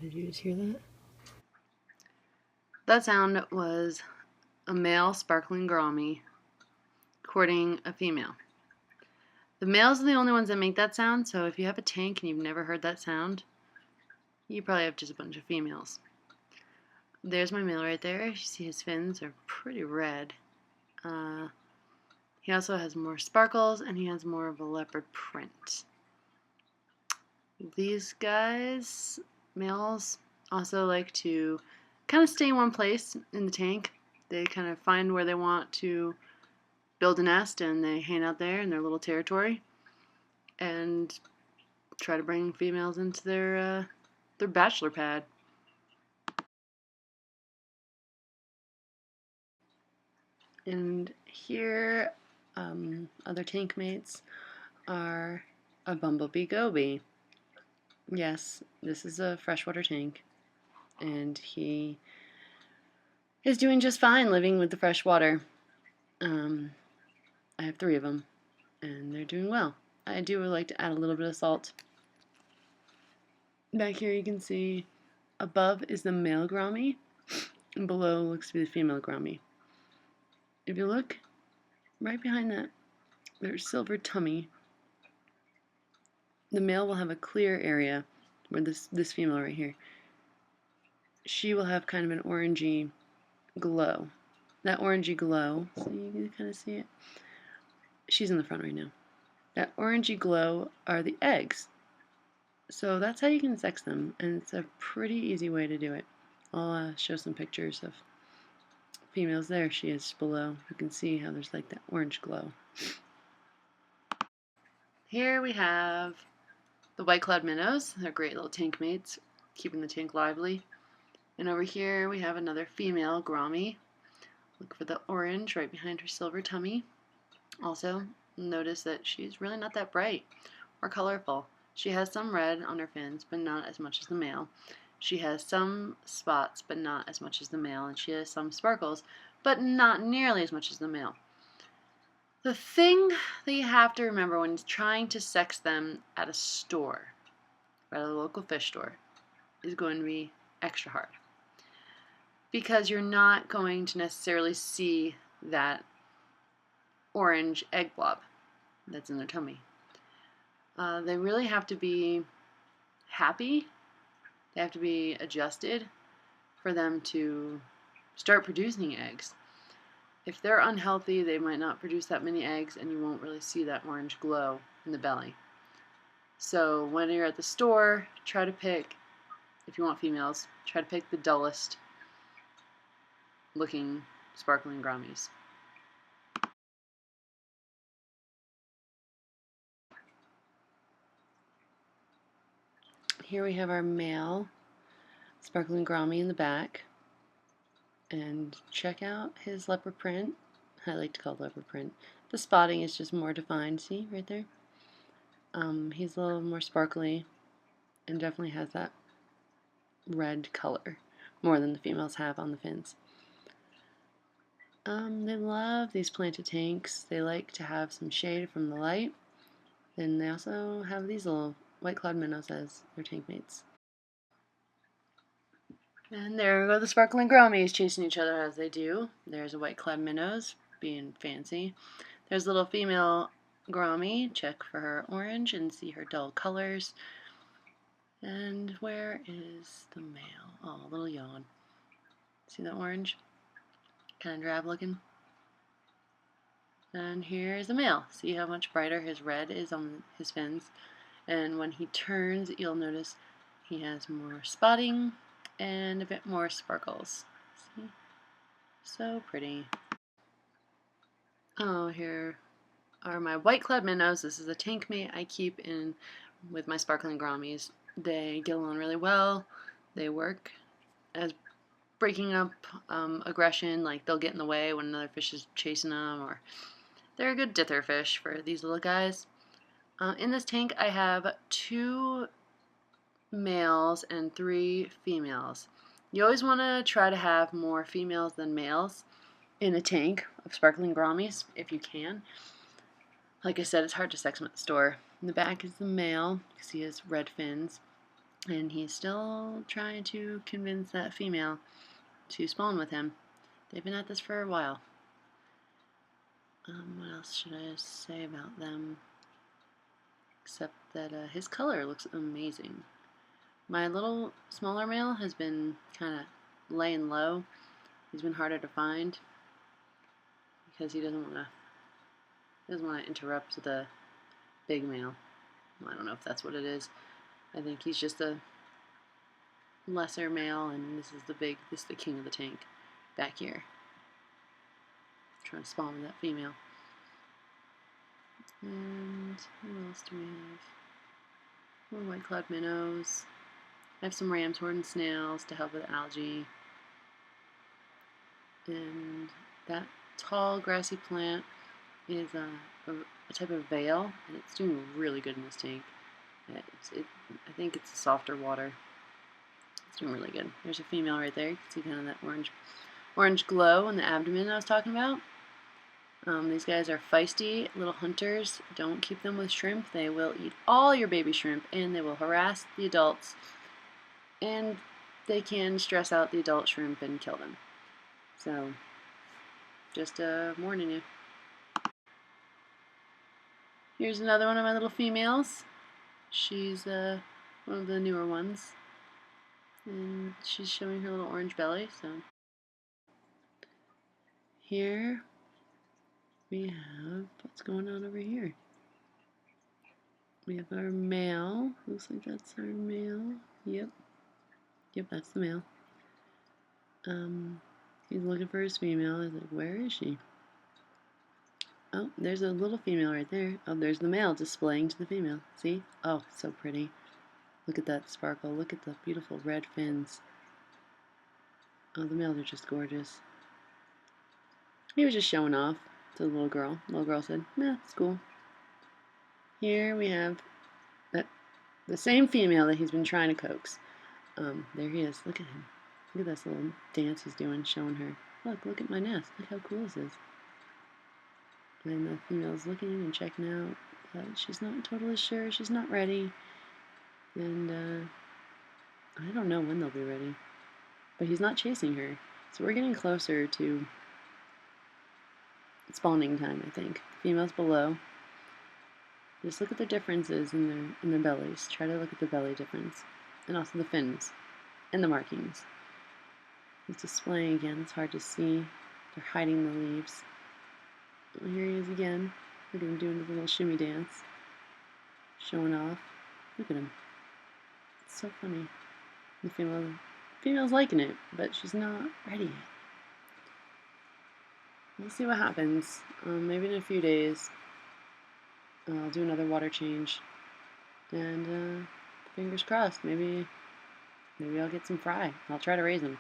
Did you just hear that? That sound was a male sparkling gourmet courting a female. The males are the only ones that make that sound, so if you have a tank and you've never heard that sound, you probably have just a bunch of females. There's my male right there. You see his fins are pretty red. He also has more sparkles and he has more of a leopard print. These guys, males, also like to kind of stay in one place in the tank. They kind of find where they want to build a nest and they hang out there in their little territory and try to bring females into their bachelor pad. And here, other tank mates are a bumblebee goby. Yes, this is a freshwater tank, and he is doing just fine living with the fresh water. I have 3 of them, and they're doing well. I do like to add a little bit of salt. Back here you can see above is the male gourmet, and below looks to be the female gourmet. If you look right behind that, there's silver tummy. The male will have a clear area where this female right here, she will have kind of an orangey glow. That orangey glow, so you can kind of see it. She's in the front right now. That orangey glow are the eggs. So that's how you can sex them, and it's a pretty easy way to do it. I'll show some pictures of females. There she is below. You can see how there's like that orange glow. Here we have the white-clawed minnows. They're great little tank mates, keeping the tank lively. And over here we have another female gourmet. Look for the orange right behind her silver tummy. Also, notice that she's really not that bright or colorful. She has some red on her fins, but not as much as the male. She has some spots, but not as much as the male. And she has some sparkles, but not nearly as much as the male. The thing that you have to remember when trying to sex them at a store, at a local fish store, is going to be extra hard. Because you're not going to necessarily see that orange egg blob that's in their tummy. They really have to be happy. They have to be adjusted for them to start producing eggs. If they're unhealthy, they might not produce that many eggs, and you won't really see that orange glow in the belly. So when you're at the store, try to pick, if you want females, try to pick the dullest looking sparkling gourmets. Here we have our male sparkling gourmet in the back, and check out his leopard print. I like to call it leopard print. The spotting is just more defined. See right there? He's a little more sparkly and definitely has that red color more than the females have on the fins. They love these planted tanks. They like to have some shade from the light. Then they also have these little white-clawed minnows as their tank mates. And there go the sparkling gourmets chasing each other as they do. There's a white-clawed minnows being fancy. There's a little female gourmet. Check for her orange and see her dull colors. And where is the male? Oh, a little yawn. See that orange? Kind of drab looking. And here's the male. See how much brighter his red is on his fins. And when he turns, you'll notice he has more spotting and a bit more sparkles. See? So pretty. Oh, here are my white-clawed minnows. This is a tank mate I keep in with my sparkling gourmets. They get along really well. They work as breaking up aggression, like they'll get in the way when another fish is chasing them, or they're a good dither fish for these little guys. In this tank I have 2 males and 3 females. You always want to try to have more females than males in a tank of sparkling gourmets if you can. Like I said, it's hard to sex them at the store. In the back is the male. You see his red fins. And he's still trying to convince that female to spawn with him. They've been at this for a while. What else should I say about them? Except that his color looks amazing. My little smaller male has been kind of laying low. He's been harder to find because he doesn't want to interrupt the big male. Well, I don't know if that's what it is. I think he's just a lesser male, and this is the king of the tank back here, trying to spawn with that female. And what else do we have? More white cloud minnows. I have some ram's horn snails to help with algae. And that tall grassy plant is a type of veil, and it's doing really good in this tank. I think it's a softer water. It's doing really good. There's a female right there. You can see kind of that orange glow in the abdomen I was talking about. These guys are feisty little hunters. Don't keep them with shrimp. They will eat all your baby shrimp, and they will harass the adults, and they can stress out the adult shrimp and kill them. So, just warning you. Here's another one of my little females. She's one of the newer ones, and she's showing her little orange belly. So here we have what's going on over here. We have our male. Looks like that's our male. Yep, that's the male. He's looking for his female. He's like, where is she? Oh, there's a little female right there. Oh, there's the male displaying to the female. See? Oh, so pretty. Look at that sparkle. Look at the beautiful red fins. Oh, the males are just gorgeous. He was just showing off to the little girl. The little girl said, "Nah, it's cool." Here we have the same female that he's been trying to coax. There he is. Look at him. Look at this little dance he's doing, showing her. Look at my nest. Look how cool this is. And the female's looking and checking out, but she's not totally sure. She's not ready. And I don't know when they'll be ready. But he's not chasing her. So we're getting closer to spawning time, I think. Females below. Just look at the differences in their bellies. Try to look at the belly difference. And also the fins. And the markings. He's displaying again. It's hard to see. They're hiding the leaves. Well, here he is again. Look at him doing the little shimmy dance. Showing off. Look at him. It's so funny. The female's liking it, but she's not ready yet. We'll see what happens. Maybe in a few days I'll do another water change. And fingers crossed, maybe I'll get some fry. I'll try to raise them.